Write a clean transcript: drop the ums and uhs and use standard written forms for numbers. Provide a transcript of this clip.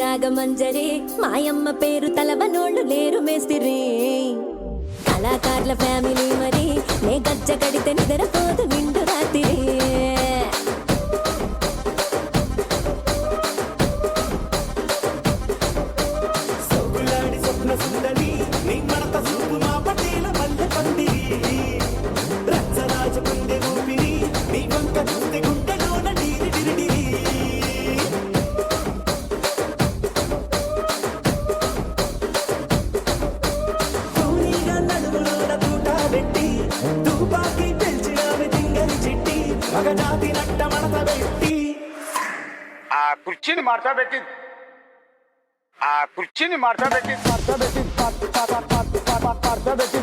నాగమంజరి మాయమ్మ పేరు తలవనోళ్ళు లేరు మేస్తిరి కళాకారుల ఫ్యామిలీ మరి నే గజ్జ కడితే నిద్రపోదు నిండు రాత్రి ఆ కుర్చీని మార్చబెట్టి